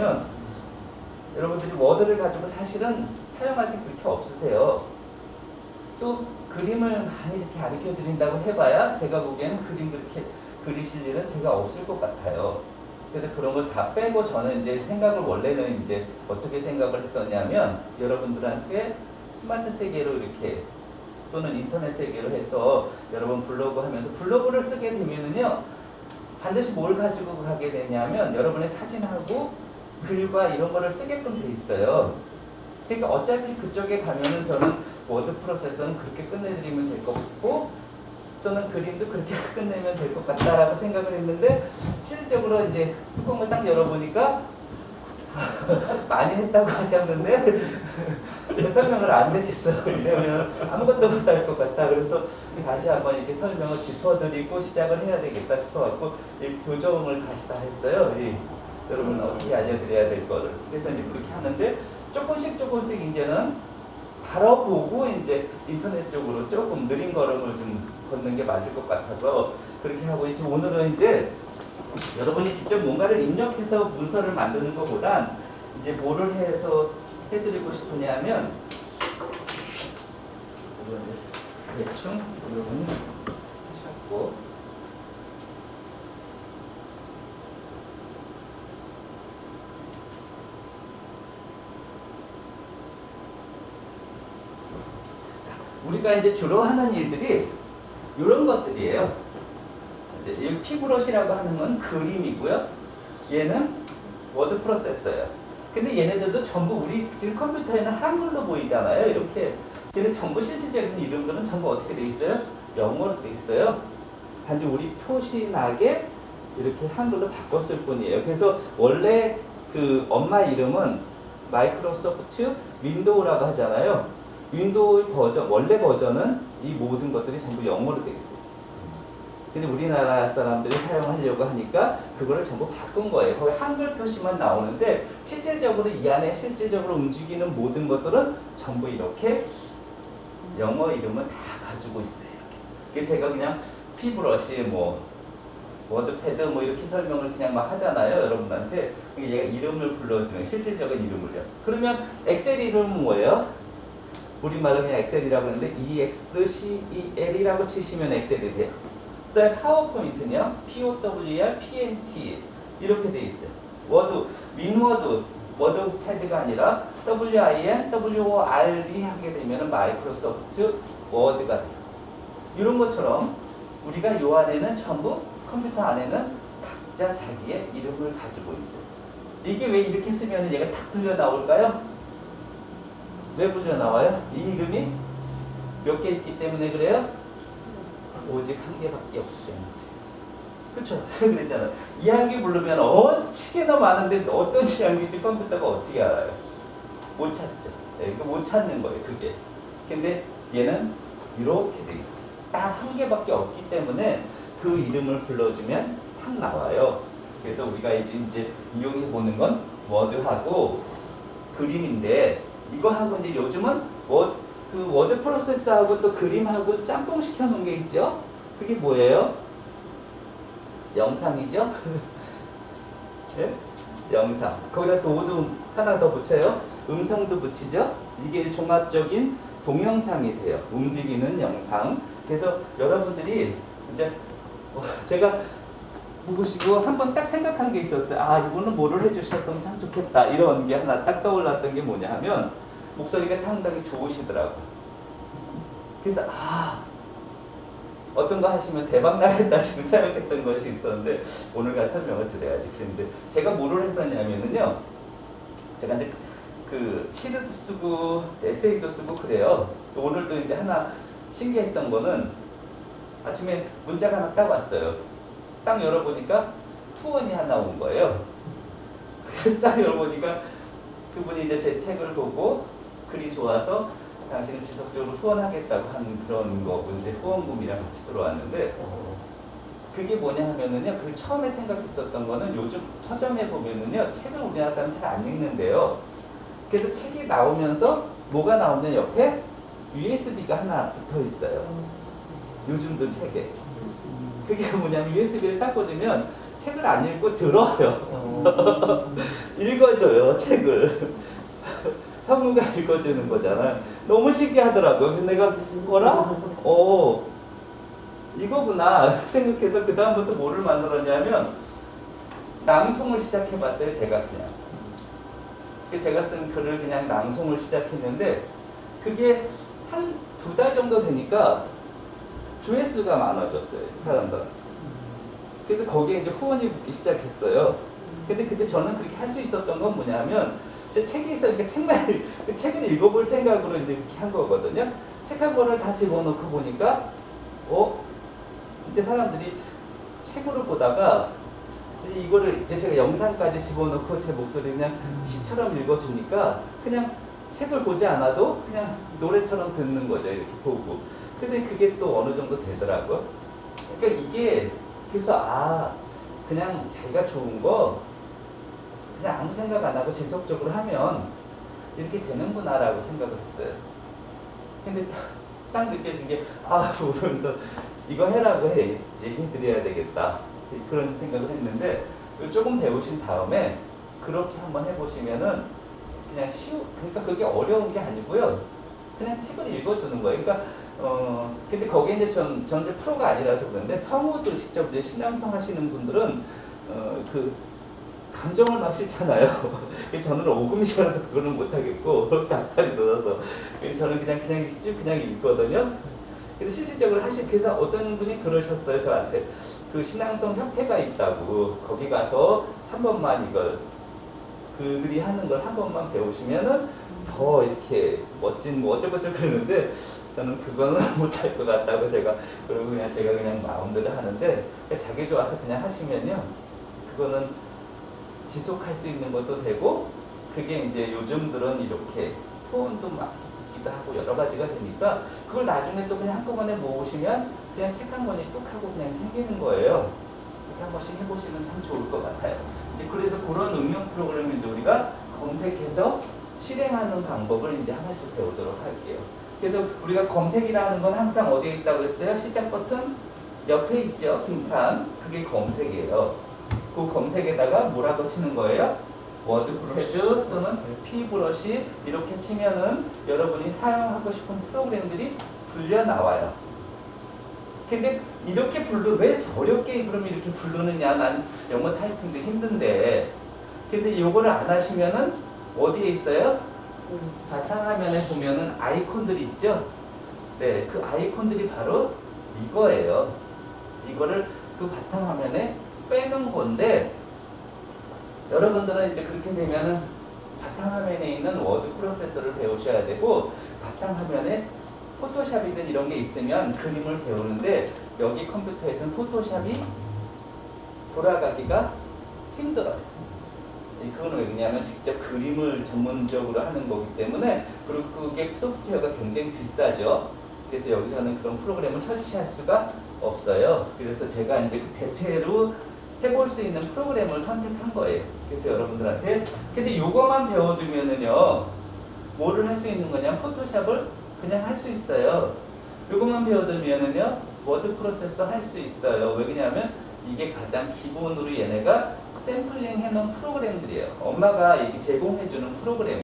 뭐냐면 여러분들이 워드를 가지고 사실은 사용할 게 그렇게 없으세요. 또 그림을 많이 이렇게 가르쳐 드린다고 해봐야 제가 보기에는 그림 그렇게 그리실 일은 제가 없을 것 같아요. 그래서 그런 걸 다 빼고 저는 이제 생각을 원래는 이제 어떻게 생각을 했었냐면 여러분들한테 스마트 세계로 이렇게 또는 인터넷 세계로 해서 여러분 블로그 하면서 블로그를 쓰게 되면은요 반드시 뭘 가지고 가게 되냐면 여러분의 사진하고 글과 이런 거를 쓰게끔 돼 있어요. 그러니까 어차피 그쪽에 가면은 저는 워드 프로세서는 그렇게 끝내드리면 될 것 같고 또는 그림도 그렇게 끝내면 될 것 같다라고 생각을 했는데 실질적으로 이제 뚜껑을 딱 열어보니까 많이 했다고 하셨는데 설명을 안 드렸어요. 왜냐면 아무것도 못할 것 같다. 그래서 다시 한번 이렇게 설명을 짚어드리고 시작을 해야 되겠다 싶어갖고 이 교정을 다시 다 했어요. 여러분 어떻게 알려드려야 될 거를. 그래서 이제 그렇게 하는데 조금씩 이제는 다뤄보고 이제 인터넷 쪽으로 조금 느린 걸음을 좀 걷는 게 맞을 것 같아서 그렇게 하고 있지. 오늘은 이제 여러분이 직접 뭔가를 입력해서 문서를 만드는 것보단 이제 뭐를 해서 해드리고 싶으냐면 대충 여러분이 하셨고 우리가 이제 주로 하는 일들이 이런 것들이에요. 이제 이 P브러시라고 하는 건 그림이고요. 얘는 워드 프로세서예요. 근데 얘네들도 전부 우리 지금 컴퓨터에는 한글로 보이잖아요. 이렇게. 근데 전부 실질적인 이름들은 전부 어떻게 돼 있어요? 영어로 돼 있어요. 단지 우리 표시나게 이렇게 한글로 바꿨을 뿐이에요. 그래서 원래 그 엄마 이름은 마이크로소프트 윈도우라고 하잖아요. 윈도우 버전, 원래 버전은 이 모든 것들이 전부 영어로 되어 있어요. 근데 우리나라 사람들이 사용하려고 하니까 그거를 전부 바꾼 거예요. 거기 한글 표시만 나오는데 실질적으로 이 안에 실질적으로 움직이는 모든 것들은 전부 이렇게 영어 이름을 다 가지고 있어요. 이렇게. 제가 그냥 P브러시, 워드패드 이렇게 설명을 그냥 막 하잖아요. 여러분한테. 얘가 이름을 불러주는 실질적인 이름을요. 그러면 엑셀 이름은 뭐예요? 우리말은 그냥 엑셀이라고 하는데 EXCEL이라고 치시면 엑셀이 돼요. 그 다음에 파워포인트는요. POWR, PNT 이렇게 돼 있어요. 워드, 윈워드, 워드패드가 아니라 WIN, WORD 하게 되면 마이크로소프트 워드가 돼요. 이런 것처럼 우리가 요 안에는 전부 컴퓨터 안에는 각자 자기의 이름을 가지고 있어요. 이게 왜 이렇게 쓰면 얘가 탁 불려 나올까요? 왜 불려 나와요? 이 이름이 몇 개 있기 때문에 그래요? 오직 한 개밖에 없기 때문에. 그쵸? 그랬잖아요. 이항기 부르면 어찌게나 많은데 어떤 이항기인지 컴퓨터가 어떻게 알아요? 못 찾죠. 네, 이거 못 찾는 거예요, 그게. 근데 얘는 이렇게 돼 있어요. 딱 한 개밖에 없기 때문에 그 이름을 불러주면 탁 나와요. 그래서 우리가 이제 이용해 보는 건 워드하고 그림인데 이거하고 이제 요즘은 그 워드 프로세서하고 또 그림하고 짬뽕 시켜 놓은 게 있죠? 그게 뭐예요? 영상이죠? 예? 영상. 거기다 또 오도 하나 더 붙여요. 음성도 붙이죠? 이게 종합적인 동영상이 돼요. 움직이는 영상. 그래서 여러분들이 이제 제가 보시고 한번 딱 생각한 게 있었어요. 아, 이거는 뭐를 해주셨으면 참 좋겠다. 이런 게 하나 딱 떠올랐던 게 뭐냐 하면 목소리가 상당히 좋으시더라고. 그래서 어떤 거 하시면 대박 나겠다 지금 생각했던 것이 있었는데 오늘 설명을 드려야지. 그런데 제가 뭐를 했었냐면요. 제가 이제 그 시도 쓰고 에세이도 쓰고 그래요. 오늘도 이제 하나 신기했던 거는 아침에 문자가 하나 딱 왔어요. 딱 열어보니까 후원이 하나 온 거예요. 딱 열어보니까 그분이 이제 제 책을 보고 글이 좋아서 당신은 지속적으로 후원하겠다고 하는 그런 거고 이제 후원금이랑 같이 들어왔는데 그게 뭐냐 하면은요. 그 처음에 생각했었던 거는 요즘 서점에 보면은요. 책을 우리나라 사람 잘 안 읽는데요. 그래서 책이 나오면서 뭐가 나오면 옆에 USB가 하나 붙어 있어요. 요즘도 책에. 그게 뭐냐면 USB를 딱 꽂으면 책을 안 읽고 들어요. 읽어줘요, 책을. 성우가 읽어주는 거잖아. 너무 신기하더라고요. 근데 내가 뭐라? 이거구나 생각해서 그 다음부터 뭐를 만들었냐면 낭송을 시작해봤어요. 제가 그냥. 제가 쓴 글을 그냥 낭송을 시작했는데 그게 한 2달 정도 되니까 조회수가 많아졌어요. 사람들. 그래서 거기에 이제 후원이 붙기 시작했어요. 근데 그때 저는 그렇게 할 수 있었던 건 뭐냐면 제 책이 있으니까 그 책을 읽어볼 생각으로 이제 그렇게 한 거거든요. 책 한 권을 다 집어넣고 보니까 이제 사람들이 책으로 보다가 이거를 이제 제가 영상까지 집어넣고 제 목소리 그냥 시처럼 읽어주니까 그냥 책을 보지 않아도 그냥 노래처럼 듣는 거죠. 이렇게 보고. 근데 그게 또 어느 정도 되더라고요. 그러니까 이게 그래서 그냥 자기가 좋은 거 그냥 아무 생각 안 하고 지속적으로 하면 이렇게 되는구나 라고 생각을 했어요. 근데 딱 느껴진 게 보면서 이거 해라고 얘기해 드려야 되겠다 그런 생각을 했는데 조금 배우신 다음에 그렇게 한번 해보시면은 그냥 그러니까 그게 어려운 게 아니고요. 그냥 책을 읽어주는 거예요. 그러니까 근데 거기에 이제 전 이제 프로가 아니라서 그런데 성우들 직접 이제 신앙성 하시는 분들은 그 감정을 막 싫잖아요. 저는 오금이셔서 그거는 못하겠고 닭살이 돋아서 저는 그냥 읽거든요. 그래서 실질적으로 그래서 어떤 분이 그러셨어요. 저한테 그 신앙성 협회가 있다고 거기 가서 한 번만 이걸 그들이 하는 걸 한 번만 배우시면은 더 이렇게 멋진 어쩌고저쩌고 그러는데 저는 그거는 못할 것 같다고 제가 그냥 마음대로 하는데 자기 좋아서 그냥 하시면요 그거는 지속할 수 있는 것도 되고 그게 이제 요즘들은 이렇게 후원도 막 있기도 하고 여러 가지가 되니까 그걸 나중에 또 그냥 한꺼번에 모으시면 그냥 책 한 권이 뚝 하고 그냥 생기는 거예요. 이렇게 한 번씩 해보시면 참 좋을 것 같아요. 그래서 그런 응용 프로그램을 이제 우리가 검색해서 실행하는 방법을 이제 하나씩 배우도록 할게요. 그래서 우리가 검색이라는 건 항상 어디에 있다고 했어요? 시작 버튼 옆에 있죠. 빈칸. 그게 검색이에요. 그 검색에다가 뭐라고 치는 거예요? 워드패드 또는 P브러시 이렇게 치면은 여러분이 사용하고 싶은 프로그램들이 불려 나와요. 근데 이렇게 왜 어렵게 그럼 이렇게 부르느냐? 난 영어 타이핑도 힘든데. 근데 이거를 안 하시면은 어디에 있어요? 바탕화면에 보면은 아이콘들이 있죠? 네, 그 아이콘들이 바로 이거예요. 이거를 그 바탕화면에 빼는 건데 여러분들은 이제 그렇게 되면은 바탕화면에 있는 워드 프로세서를 배우셔야 되고 바탕화면에 포토샵이든 이런 게 있으면 그림을 배우는데 여기 컴퓨터에서는 포토샵이 돌아가기가 힘들어요. 그건 왜냐하면 직접 그림을 전문적으로 하는 거기 때문에 그리고 그게 소프트웨어가 굉장히 비싸죠. 그래서 여기서는 그런 프로그램을 설치할 수가 없어요. 그래서 제가 이제 대체로 해볼 수 있는 프로그램을 선택한 거예요. 그래서 여러분들한테 근데 이거만 배워두면은요 뭐를 할 수 있는 거냐 포토샵을 그냥 할 수 있어요. 이것만 배워두면은요 워드 프로세서 할 수 있어요. 왜냐하면 이게 가장 기본으로 얘네가 샘플링 해놓은 프로그램들이에요. 엄마가 제공해주는 프로그램.